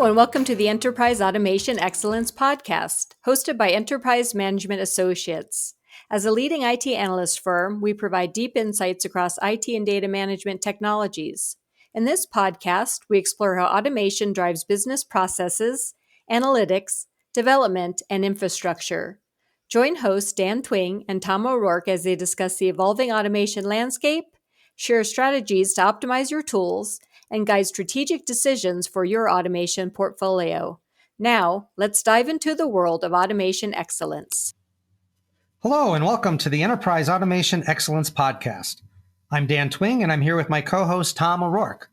Hello, and welcome to the Enterprise Automation Excellence Podcast, hosted by Enterprise Management Associates. As a leading IT analyst firm, we provide deep insights across IT and data management technologies. In this podcast, we explore how automation drives business processes, analytics, development, and infrastructure. Join hosts Dan Twing and Tom O'Rourke as they discuss the evolving automation landscape, share strategies to optimize your tools, and guide strategic decisions for your automation portfolio. Now, let's dive into the world of automation excellence. Hello, and welcome to the Enterprise Automation Excellence Podcast. I'm Dan Twing, and I'm here with my co-host, Tom O'Rourke.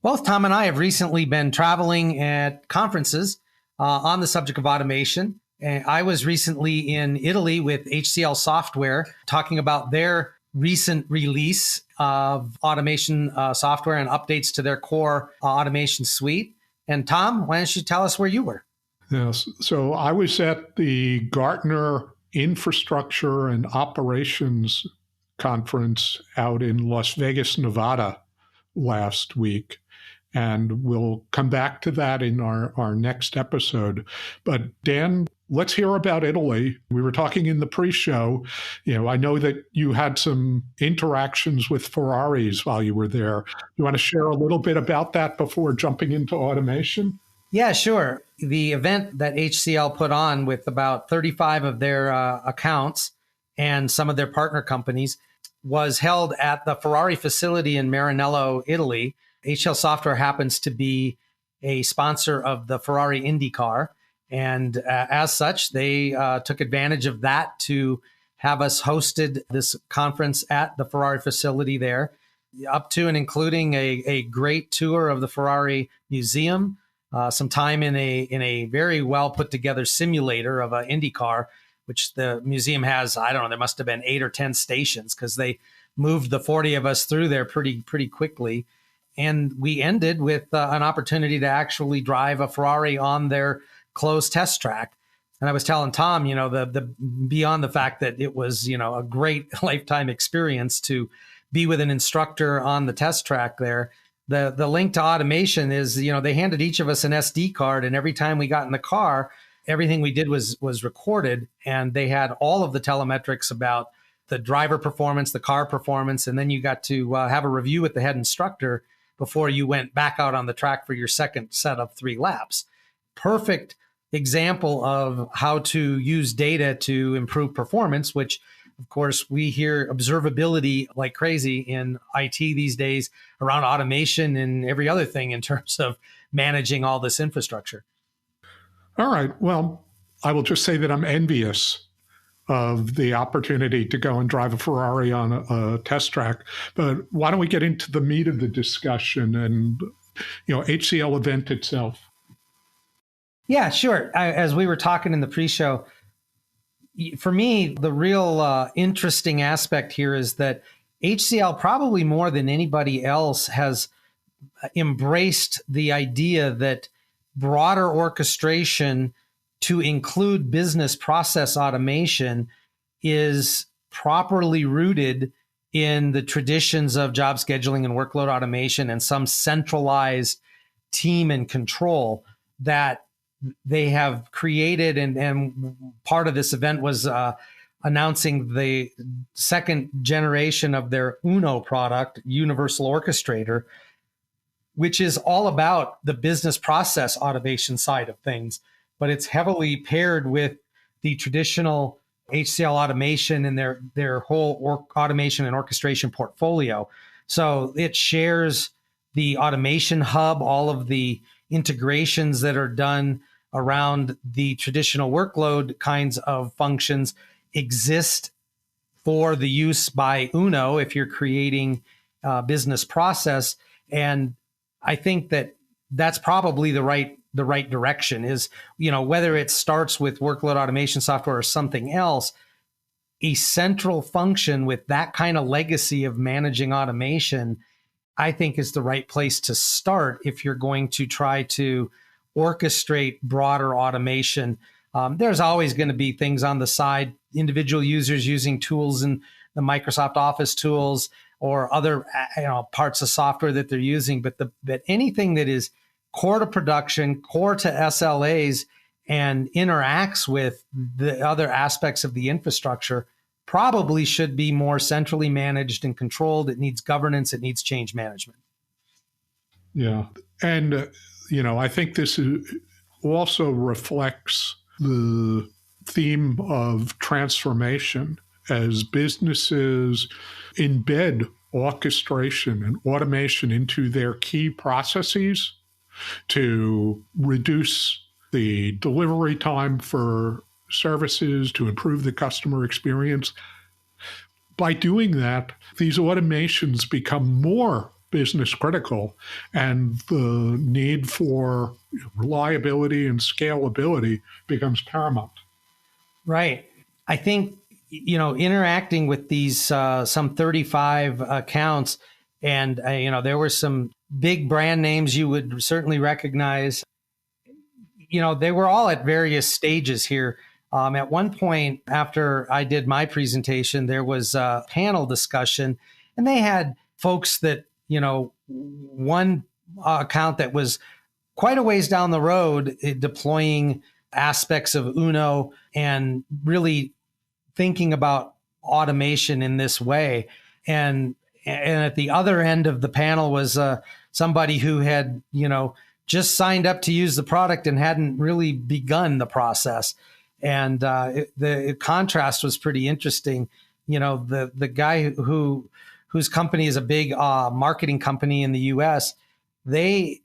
Both Tom and I have recently been traveling at conferences on the subject of automation. And I was recently in Italy with HCL Software talking about their recent release of automation software and updates to their core automation suite. And Tom, why don't you tell us where you were? Yes. So I was at the Gartner Infrastructure and Operations Conference out in Las Vegas, Nevada last week. And we'll come back to that in our next episode. But Dan, let's hear about Italy. We were talking in the pre-show. I know that you had some interactions with Ferraris while you were there. You want to share a little bit about that before jumping into automation? Yeah, sure. The event that HCL put on with about 35 of their accounts and some of their partner companies was held at the Ferrari facility in Maranello, Italy. HCL Software happens to be a sponsor of the Ferrari IndyCar. And as such, they took advantage of that to have us hosted this conference at the Ferrari facility there, up to and including a great tour of the Ferrari Museum, some time in a very well put together simulator of an IndyCar, which the museum has, I don't know, there must have been 8 or 10 stations because they moved the 40 of us through there pretty quickly. And we ended with an opportunity to actually drive a Ferrari on their closed test track. And I was telling Tom, the beyond the fact that it was, a great lifetime experience to be with an instructor on the test track there. The link to automation is, they handed each of us an SD card, and every time we got in the car, everything we did was recorded, and they had all of the telemetrics about the driver performance, the car performance, and then you got to have a review with the head instructor before you went back out on the track for your second set of 3 laps. Perfect example of how to use data to improve performance, which of course we hear observability like crazy in IT these days around automation and every other thing in terms of managing all this infrastructure. All right. Well, I will just say that I'm envious of the opportunity to go and drive a Ferrari on a test track. But why don't we get into the meat of the discussion and, HCL event itself? Yeah, sure. As we were talking in the pre-show, for me, the real interesting aspect here is that HCL, probably more than anybody else, has embraced the idea that broader orchestration to include business process automation is properly rooted in the traditions of job scheduling and workload automation and some centralized team and control that they have created. And part of this event was announcing the second generation of their UNO product, Universal Orchestrator, which is all about the business process automation side of things. But it's heavily paired with the traditional HCL automation and their whole automation and orchestration portfolio. So it shares the automation hub, all of the integrations that are done around the traditional workload kinds of functions exist for the use by UNO if you're creating business process. And I think that that's probably the right direction is, whether it starts with workload automation software or something else, a central function with that kind of legacy of managing automation, I think is the right place to start if you're going to try to orchestrate broader automation. There's always going to be things on the side, individual users using tools in the Microsoft Office tools or other parts of software that they're using, but anything that is core to production, core to SLAs, and interacts with the other aspects of the infrastructure probably should be more centrally managed and controlled. It needs governance. It needs change management. Yeah. And, I think this also reflects the theme of transformation as businesses embed orchestration and automation into their key processes to reduce the delivery time for services, to improve the customer experience. By doing that, these automations become more business critical, and the need for reliability and scalability becomes paramount. Right. I think, interacting with these some 35 accounts, and, there were some big brand names you would certainly recognize. They were all at various stages here. At one point, after I did my presentation, there was a panel discussion, and they had folks that, one account that was quite a ways down the road deploying aspects of Uno and really thinking about automation in this way. And at the other end of the panel was somebody who had, just signed up to use the product and hadn't really begun the process. And the contrast was pretty interesting. The guy whose company is a big marketing company in the US, he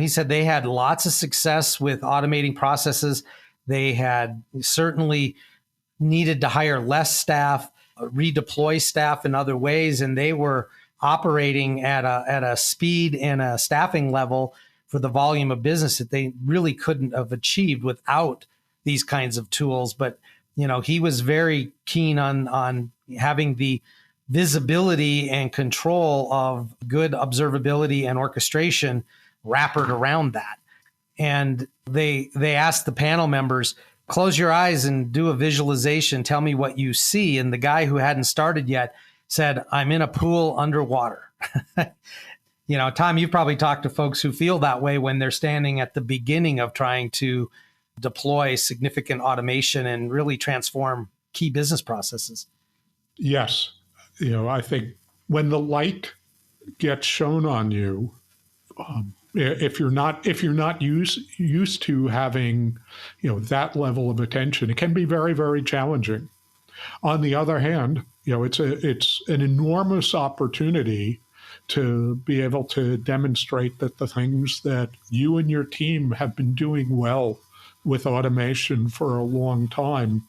said they had lots of success with automating processes. They had certainly needed to hire less staff, redeploy staff in other ways, and they were operating at a speed and a staffing level for the volume of business that they really couldn't have achieved without these kinds of tools. But, he was very keen on having the visibility and control of good observability and orchestration wrapped around that. And they asked the panel members, close your eyes and do a visualization. Tell me what you see. And the guy who hadn't started yet said, I'm in a pool underwater. Tom, you've probably talked to folks who feel that way when they're standing at the beginning of trying to deploy significant automation and really transform key business processes. Yes. I think when the light gets shown on you, if you're not used to having, that level of attention, it can be very, very challenging. On the other hand, it's an enormous opportunity to be able to demonstrate that the things that you and your team have been doing well with automation for a long time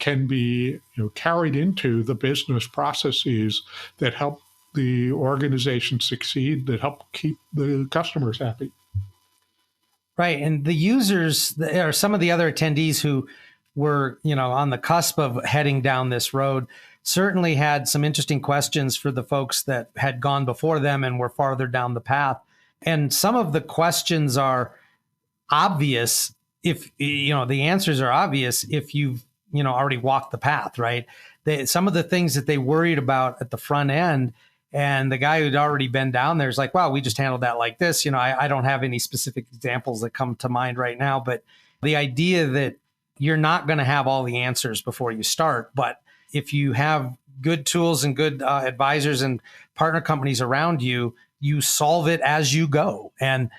can be carried into the business processes that help the organization succeed, that help keep the customers happy. Right. And the users or some of the other attendees who were, on the cusp of heading down this road certainly had some interesting questions for the folks that had gone before them and were farther down the path. And some of the questions are obvious if, the answers are obvious if you've, already walked the path, right? Some of the things that they worried about at the front end, and the guy who'd already been down there is like, wow, we just handled that like this. I don't have any specific examples that come to mind right now, but the idea that you're not going to have all the answers before you start. But if you have good tools and good advisors and partner companies around you, you solve it as you go. And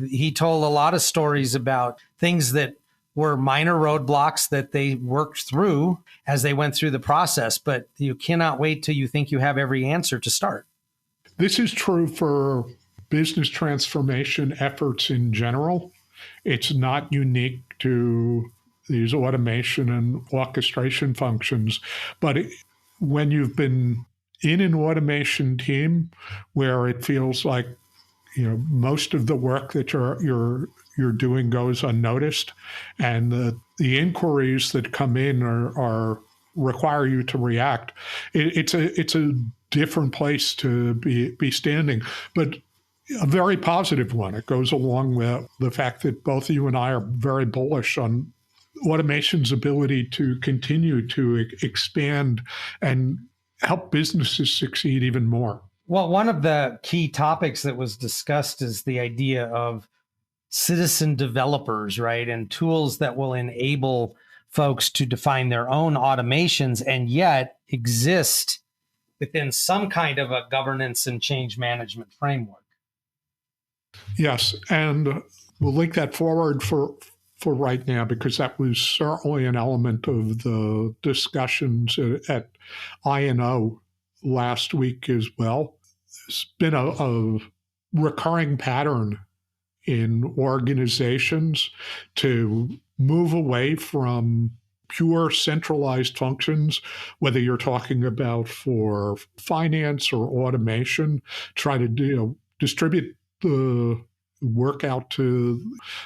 he told a lot of stories about things that were minor roadblocks that they worked through as they went through the process. But you cannot wait till you think you have every answer to start. This is true for business transformation efforts in general. It's not unique to these automation and orchestration functions. But when you've been in an automation team where it feels like most of the work that you're doing goes unnoticed, and the inquiries that come in are require you to react, it's a different place to be standing, but a very positive one. It goes along with the fact that both you and I are very bullish on automation's ability to continue to expand and help businesses succeed even more. Well, one of the key topics that was discussed is the idea of citizen developers, right? And tools that will enable folks to define their own automations and yet exist within some kind of a governance and change management framework. Yes, and we'll link that forward for right now, because that was certainly an element of the discussions at I&O last week as well. It's been a recurring pattern in organizations to move away from pure centralized functions, whether you're talking about for finance or automation, try to distribute the work out to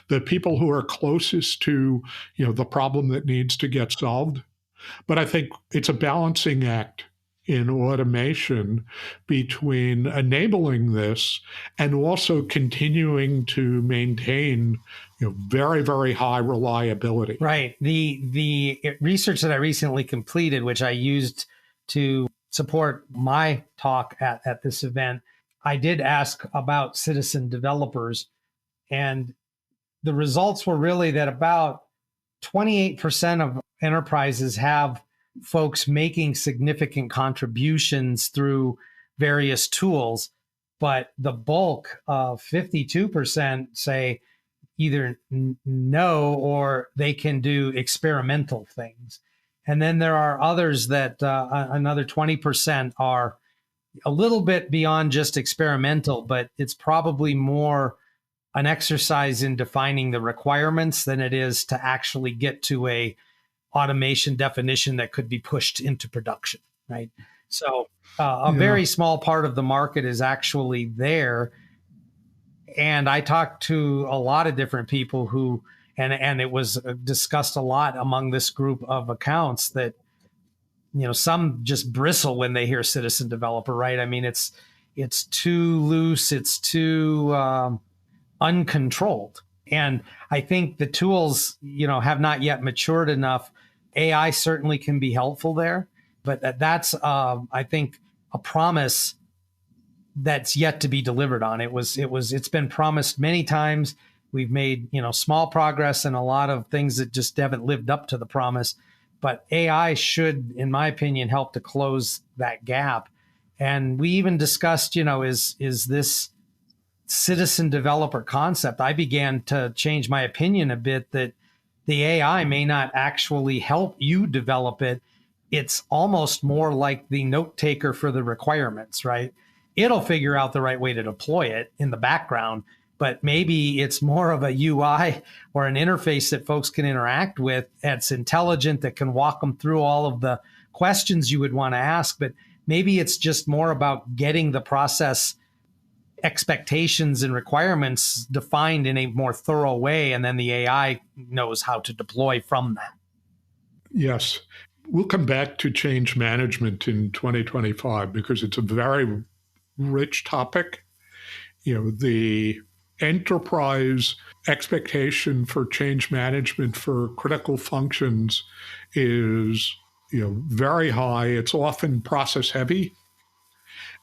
the people who are closest to the problem that needs to get solved. But I think it's a balancing act in automation between enabling this and also continuing to maintain very, very high reliability. Right. The research that I recently completed, which I used to support my talk at this event, I did ask about citizen developers, and the results were really that about 28% of enterprises have folks making significant contributions through various tools, but the bulk of 52% say either no or they can do experimental things. And then there are others that another 20% are a little bit beyond just experimental, but it's probably more an exercise in defining the requirements than it is to actually get to a automation definition that could be pushed into production, right? So a very small part of the market is actually there. And I talked to a lot of different people who, and it was discussed a lot among this group of accounts that, some just bristle when they hear citizen developer, right? I mean, it's too loose, it's too uncontrolled. And I think the tools, have not yet matured enough. AI certainly can be helpful there, but that's, I think, a promise that's yet to be delivered on. It's been promised many times. We've made, small progress and a lot of things that just haven't lived up to the promise. But AI should, in my opinion, help to close that gap. And we even discussed, is this citizen developer concept? I began to change my opinion a bit that the AI may not actually help you develop it. It's almost more like the note taker for the requirements, right? It'll figure out the right way to deploy it in the background, but maybe it's more of a UI or an interface that folks can interact with that's intelligent, that can walk them through all of the questions you would want to ask. But maybe it's just more about getting the process expectations and requirements defined in a more thorough way, and then the AI knows how to deploy from that. Yes. We'll come back to change management in 2025 because it's a very rich topic. The enterprise expectation for change management for critical functions is, very high. It's often process heavy,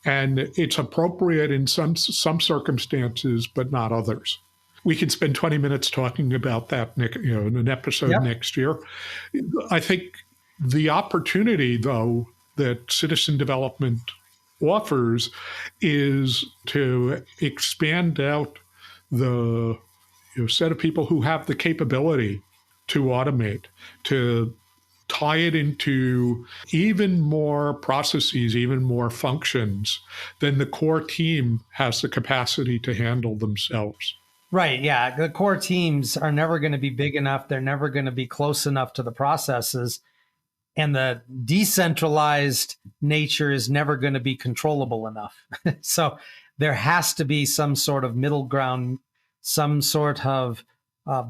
and it's appropriate in some circumstances, but not others. We can spend 20 minutes talking about that, in an episode next year. I think the opportunity, though, that citizen development offers is to expand out the set of people who have the capability to automate, to tie it into even more processes, even more functions than the core team has the capacity to handle themselves. Right. Yeah. The core teams are never going to be big enough. They're never going to be close enough to the processes. And the decentralized nature is never going to be controllable enough. So there has to be some sort of middle ground, some sort of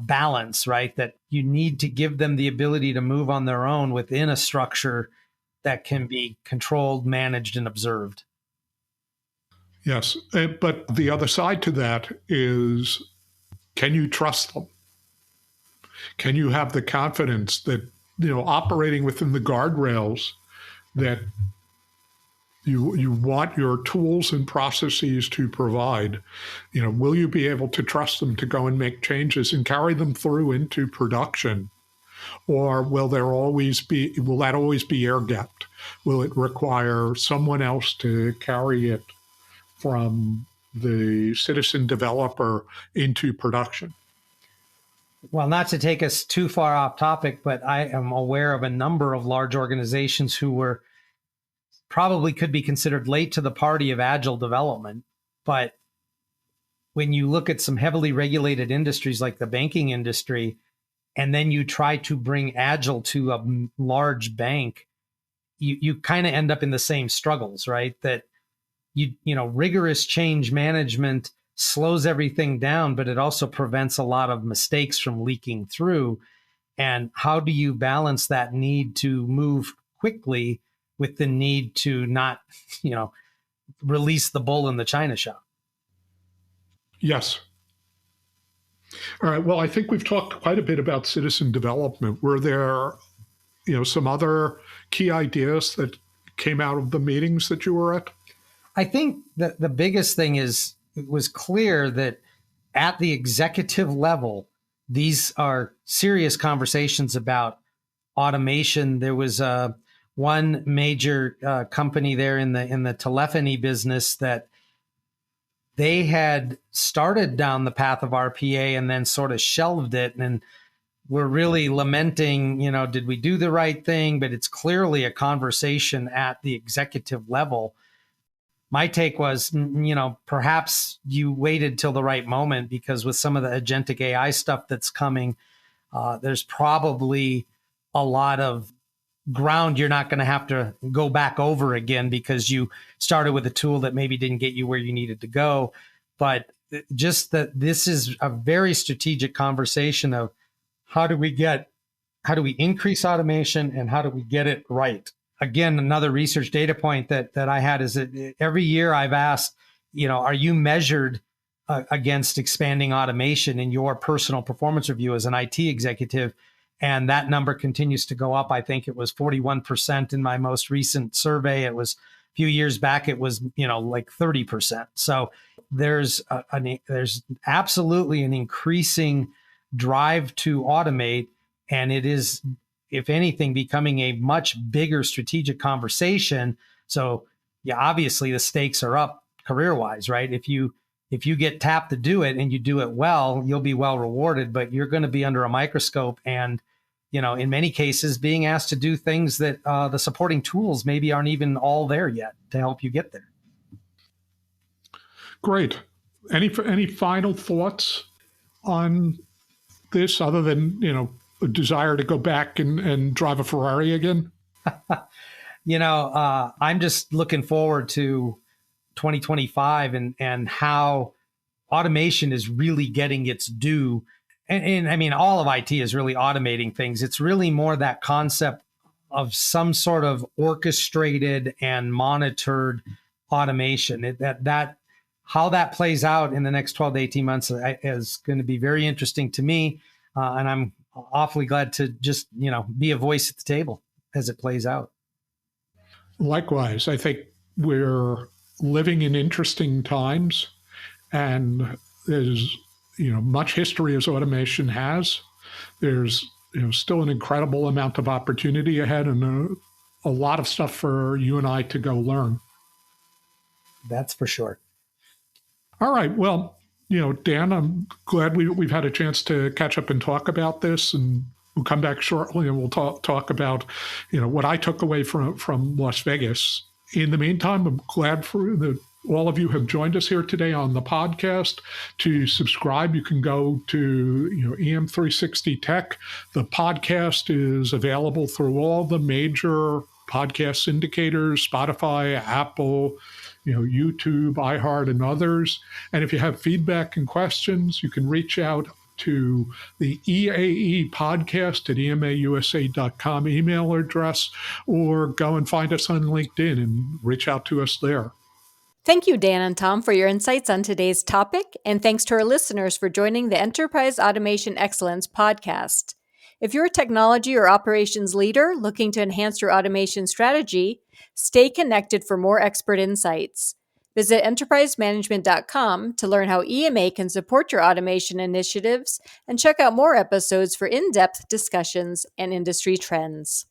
balance, right? That you need to give them the ability to move on their own within a structure that can be controlled, managed, and observed. Yes. But the other side to that is, can you trust them? Can you have the confidence that, operating within the guardrails, that You want your tools and processes to provide. Will you be able to trust them to go and make changes and carry them through into production? Or will that always be air gapped? Will it require someone else to carry it from the citizen developer into production? Well, not to take us too far off topic, but I am aware of a number of large organizations who were probably could be considered late to the party of agile development. But when you look at some heavily regulated industries like the banking industry, and then you try to bring agile to a large bank, you kind of end up in the same struggles, right? That rigorous change management slows everything down, but it also prevents a lot of mistakes from leaking through. And how do you balance that need to move quickly with the need to not, release the bull in the china shop? Yes. All right. Well, I think we've talked quite a bit about citizen development. Were there, some other key ideas that came out of the meetings that you were at? I think that the biggest thing is it was clear that at the executive level, these are serious conversations about automation. There was one major company there in the telephony business that they had started down the path of RPA and then sort of shelved it, and we're really lamenting, did we do the right thing? But it's clearly a conversation at the executive level. My take was, perhaps you waited till the right moment, because with some of the agentic AI stuff that's coming, there's probably a lot of ground you're not going to have to go back over again because you started with a tool that maybe didn't get you where you needed to go. But just that this is a very strategic conversation of how do we increase automation and how do we get it right? Again, another research data point that I had is that every year I've asked, are you measured against expanding automation in your personal performance review as an IT executive? And that number continues to go up. I think it was 41% in my most recent survey. It was a few years back, it was, like 30%. So there's absolutely an increasing drive to automate. And it is, if anything, becoming a much bigger strategic conversation. So yeah, obviously the stakes are up career-wise, right? If you get tapped to do it and you do it well, you'll be well rewarded, but you're going to be under a microscope and, in many cases being asked to do things that the supporting tools maybe aren't even all there yet to help you get there. Great. Any final thoughts on this other than, a desire to go back and drive a Ferrari again? I'm just looking forward to 2025 and how automation is really getting its due. And I mean, all of IT is really automating things. It's really more that concept of some sort of orchestrated and monitored automation. How that plays out in the next 12 to 18 months is going to be very interesting to me. And I'm awfully glad to just, be a voice at the table as it plays out. Likewise, I think we're living in interesting times, and there's much history as automation has. There's still an incredible amount of opportunity ahead, and a lot of stuff for you and I to go learn. That's for sure. All right. Well, Dan, I'm glad we've had a chance to catch up and talk about this, and we'll come back shortly and we'll talk about what I took away from Las Vegas. In the meantime, I'm glad all of you have joined us here today on the podcast. To subscribe, you can go to EM360 Tech. The podcast is available through all the major podcast syndicators: Spotify, Apple, YouTube, iHeart, and others. And if you have feedback and questions, you can reach out to the EAE podcast at emausa.com email address, or go and find us on LinkedIn and reach out to us there. Thank you, Dan and Tom, for your insights on today's topic, and thanks to our listeners for joining the Enterprise Automation Excellence podcast. If you're a technology or operations leader looking to enhance your automation strategy, stay connected for more expert insights. Visit enterprisemanagement.com to learn how EMA can support your automation initiatives and check out more episodes for in-depth discussions and industry trends.